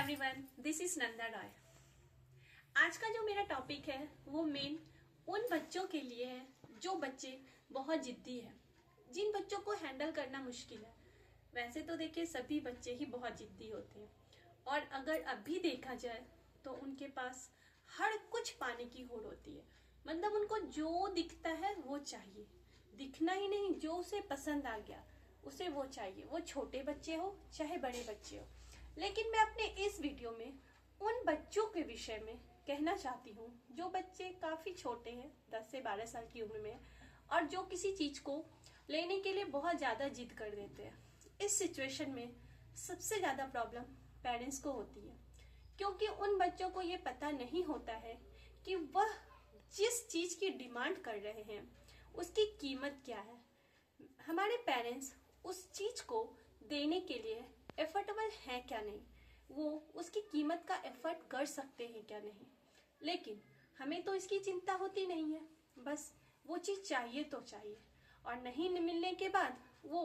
Everyone, this is Nanda Roy. आज का जो मेरा टॉपिक है वो मेन उन बच्चों के लिए है जो बच्चे बहुत जिद्दी हैं, जिन बच्चों को हैंडल करना मुश्किल है। वैसे तो देखिए सभी बच्चे ही बहुत जिद्दी होते हैं और अगर अभी देखा जाए तो उनके पास हर कुछ पाने की होड़ होती है। मतलब उनको जो दिखता है वो चाहिए, दिखना ही नहीं, जो उसे पसंद आ गया उसे वो चाहिए, वो छोटे बच्चे हो चाहे बड़े बच्चे हो। लेकिन मैं अपने इस वीडियो में उन बच्चों के विषय में कहना चाहती हूँ जो बच्चे काफी छोटे हैं, 10 से 12 साल की उम्र में, और जो किसी चीज को लेने के लिए बहुत ज्यादा जिद कर देते हैं। इस सिचुएशन में सबसे ज्यादा प्रॉब्लम पेरेंट्स को होती है, क्योंकि उन बच्चों को ये पता नहीं होता है कि वह जिस चीज की डिमांड कर रहे हैं उसकी कीमत क्या है। हमारे पेरेंट्स उस चीज को देने के लिए एफर्टेबल है क्या नहीं, वो उसकी कीमत का एफर्ट कर सकते हैं क्या नहीं। लेकिन हमें तो इसकी चिंता होती नहीं है, बस वो चीज चाहिए तो चाहिए, और नहीं मिलने के बाद वो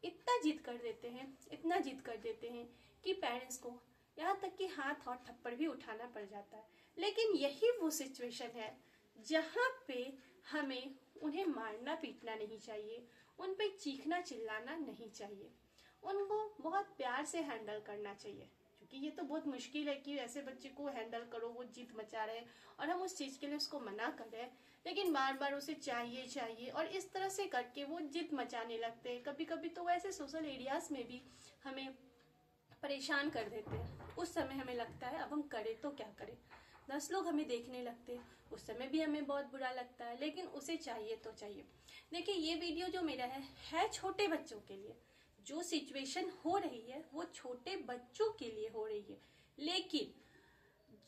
इतना जिद कर देते हैं, इतना जिद कर देते हैं कि पेरेंट्स को यहाँ तक कि हाथ और थप्पड़ भी उठाना पड़ जाता है। लेकिन यही वो सिचुएशन है जहाँ पे हमें उन्हें मारना पीटना नहीं चाहिए, उन पे चीखना चिल्लाना नहीं चाहिए, उनको बहुत प्यार से हैंडल करना चाहिए। क्योंकि ये तो बहुत मुश्किल है कि ऐसे बच्चे को हैंडल करो, वो जिद मचा रहे और हम उस चीज के लिए उसको मना कर रहे हैं, लेकिन बार बार उसे चाहिए चाहिए, और इस तरह से करके वो जिद मचाने लगते हैं। कभी कभी तो वैसे सोशल एरियाज में भी हमें परेशान कर देते हैं। उस समय हमें लगता है अब हम करें तो क्या करें, 10 लोग हमें देखने लगते हैं, उस समय भी हमें बहुत बुरा लगता है, लेकिन उसे चाहिए तो चाहिए। देखिए ये वीडियो जो मेरा है छोटे बच्चों के लिए। जो सिचुएशन हो रही है वो छोटे बच्चों के लिए हो रही है, लेकिन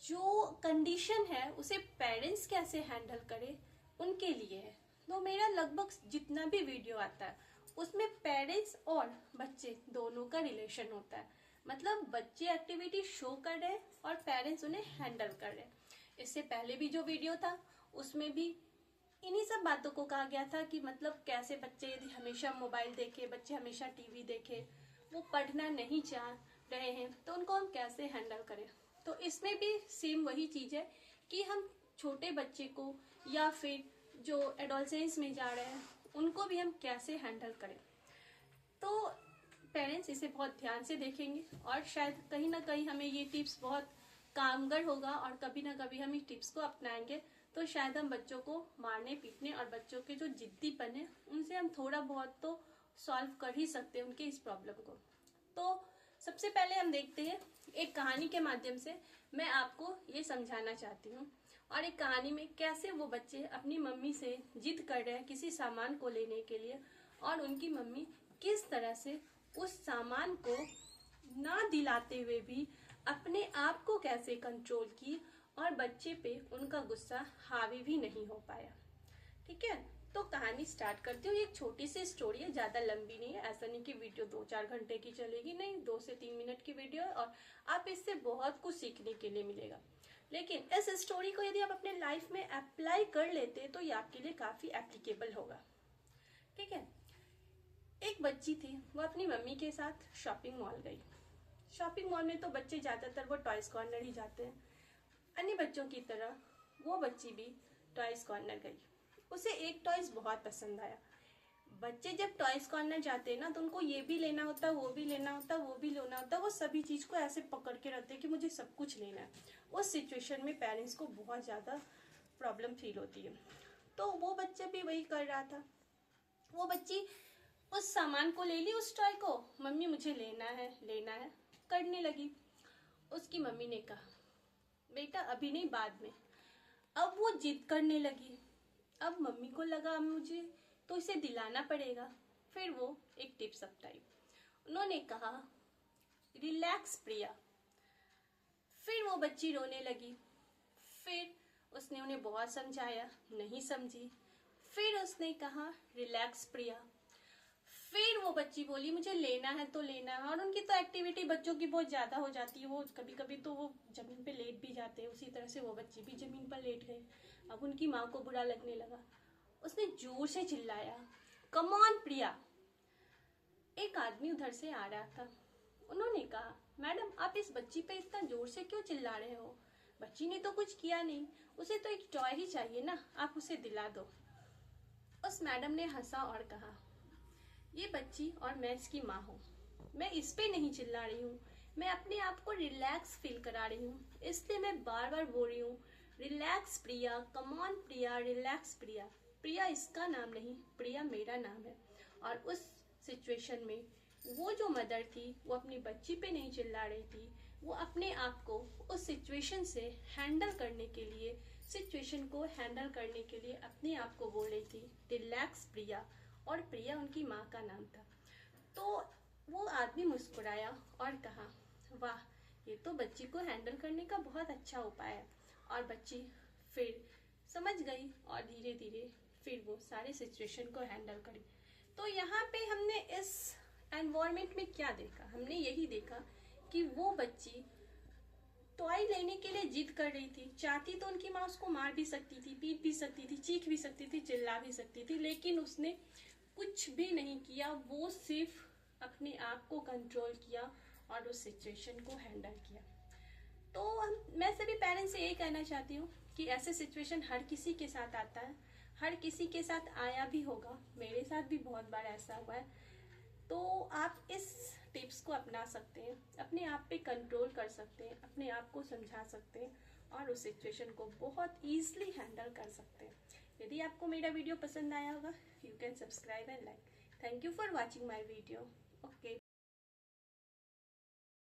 जो कंडीशन है उसे पेरेंट्स कैसे हैंडल करें उनके लिए है। तो मेरा लगभग जितना भी वीडियो आता है उसमें पेरेंट्स और बच्चे दोनों का रिलेशन होता है। मतलब बच्चे एक्टिविटी शो कर रहे हैं और पेरेंट्स उन्हें हैंडल कर रहे हैं। इससे पहले भी जो वीडियो था उसमें भी इन्हीं सब बातों को कहा गया था कि मतलब कैसे बच्चे यदि हमेशा मोबाइल देखे, बच्चे हमेशा टीवी देखे, वो पढ़ना नहीं चाह रहे हैं तो उनको हम कैसे हैंडल करें। तो इसमें भी सेम वही चीज है कि हम छोटे बच्चे को या फिर जो एडोलसेंस में जा रहे हैं उनको भी हम कैसे हैंडल करें। तो पेरेंट्स इसे बहुत ध्यान से देखेंगे और शायद कहीं ना कहीं हमें ये टिप्स बहुत कामगर होगा, और कभी ना कभी हम इस टिप्स को अपनाएंगे तो शायद हम बच्चों को मारने पीटने और बच्चों के जो जिद्दीपन है उनसे हम थोड़ा बहुत तो सॉल्व कर ही सकते हैं उनके इस प्रॉब्लम को। तो सबसे पहले हम देखते हैं एक कहानी के माध्यम से मैं आपको ये समझाना चाहती हूँ, और एक कहानी में कैसे वो बच्चे अपनी मम्मी से जिद कर रहे हैं किसी सामान को लेने के लिए, और उनकी मम्मी किस तरह से उस सामान को ना दिलाते हुए भी अपने आप को कैसे कंट्रोल की और बच्चे पे उनका गुस्सा हावी भी नहीं हो पाया। ठीक है, तो कहानी स्टार्ट करती हूँ। एक छोटी सी स्टोरी है, ज्यादा लंबी नहीं है। ऐसा नहीं कि वीडियो 2-4 घंटे की चलेगी, नहीं, 2 से 3 मिनट की वीडियो है और आप इससे बहुत कुछ सीखने के लिए मिलेगा। लेकिन इस स्टोरी को यदि आप अपने लाइफ में अप्लाई कर लेते तो ये आपके लिए काफी एप्लीकेबल होगा। ठीक है, एक बच्ची थी, वो अपनी मम्मी के साथ शॉपिंग मॉल गई। शॉपिंग मॉल में तो बच्चे ज्यादातर वो टॉयज कॉर्नर ही जाते हैं। अन्य बच्चों की तरह वो बच्ची भी टॉयज कॉर्नर गई। उसे एक टॉयज बहुत पसंद आया। बच्चे जब टॉयज कॉर्नर जाते हैं ना तो उनको ये भी लेना होता है, वो भी लेना होता है, वो भी लेना होता है, वो सभी चीज को ऐसे पकड़ के रखते हैं कि मुझे सब कुछ लेना है। उस सिचुएशन में पेरेंट्स को बहुत ज्यादा प्रॉब्लम फील होती है। तो वो बच्चा भी वही कर रहा था। वो बच्ची उस सामान को ले ली, उस टॉय को, मम्मी मुझे लेना है करने लगी। उसकी मम्मी ने कहा बेटा अभी नहीं, बाद में। अब वो जिद करने लगी। अब मम्मी को लगा मुझे तो इसे दिलाना पड़ेगा। फिर वो एक टिप्स अपनाई। उन्होंने कहा रिलैक्स प्रिया। फिर वो बच्ची रोने लगी। फिर उसने उन्हें बहुत समझाया, नहीं समझी। फिर उसने कहा रिलैक्स प्रिया। फिर वो बच्ची बोली मुझे लेना है तो लेना है। और उनकी तो एक्टिविटी बच्चों की बहुत ज्यादा हो जाती है, वो कभी कभी तो वो जमीन पे लेट भी जाते हैं। उसी तरह से वो बच्ची भी जमीन पर लेट गई। अब उनकी माँ को बुरा लगने लगा। उसने जोर से चिल्लाया कम ऑन प्रिया। एक आदमी उधर से आ रहा था। उन्होंने कहा मैडम आप इस बच्ची पे इतना जोर से क्यों चिल्ला रहे हो? बच्ची ने तो कुछ किया नहीं, उसे तो एक टॉय ही चाहिए ना, आप उसे दिला दो। उस मैडम ने हंसा और कहा, ये बच्ची और मैं इसकी माँ हूँ, मैं इस पे नहीं चिल्ला रही हूँ, मैं अपने आप को रिलैक्स फील करा रही हूँ, इसलिए मैं बार बार बोल रही हूँ, relax Priya, come on Priya, relax Priya. Priya इसका नाम नहीं, प्रिया मेरा नाम है। और उस सिचुएशन में वो जो मदर थी वो अपनी बच्ची पे नहीं चिल्ला रही थी, वो अपने आप को उस सिचुएशन से हैंडल करने के लिए, सिचुएशन को हैंडल करने के लिए अपने आप को बोल रही थी रिलैक्स प्रिया, और प्रिया उनकी माँ का नाम था। तो वो आदमी मुस्कुराया और कहा, वाह, ये तो बच्ची को हैंडल करने का बहुत अच्छा उपाय है। और बच्ची फिर समझ गई और धीरे धीरे फिर वो सारे सिचुएशन को हैंडल करी। तो यहाँ पे हमने इस एनवायरनमेंट में क्या देखा? हमने यही देखा कि वो बच्ची टॉय लेने के लिए जिद कर रही थी, चाहती तो उनकी माँ उसको मार भी सकती थी, पीट भी सकती थी, चीख भी सकती थी, चिल्ला भी सकती थी, लेकिन उसने कुछ भी नहीं किया। वो सिर्फ अपने आप को कंट्रोल किया और उस सिचुएशन को हैंडल किया। तो मैं सभी पेरेंट्स से यही कहना चाहती हूँ कि ऐसे सिचुएशन हर किसी के साथ आता है, हर किसी के साथ आया भी होगा, मेरे साथ भी बहुत बार ऐसा हुआ है। तो आप इस टिप्स को अपना सकते हैं, अपने आप पे कंट्रोल कर सकते हैं, अपने आप को समझा सकते हैं और उस सिचुएशन को बहुत ईजिली हैंडल कर सकते हैं। यदि आपको मेरा वीडियो पसंद आया होगा, you can subscribe and like. Thank you for watching my video. Okay.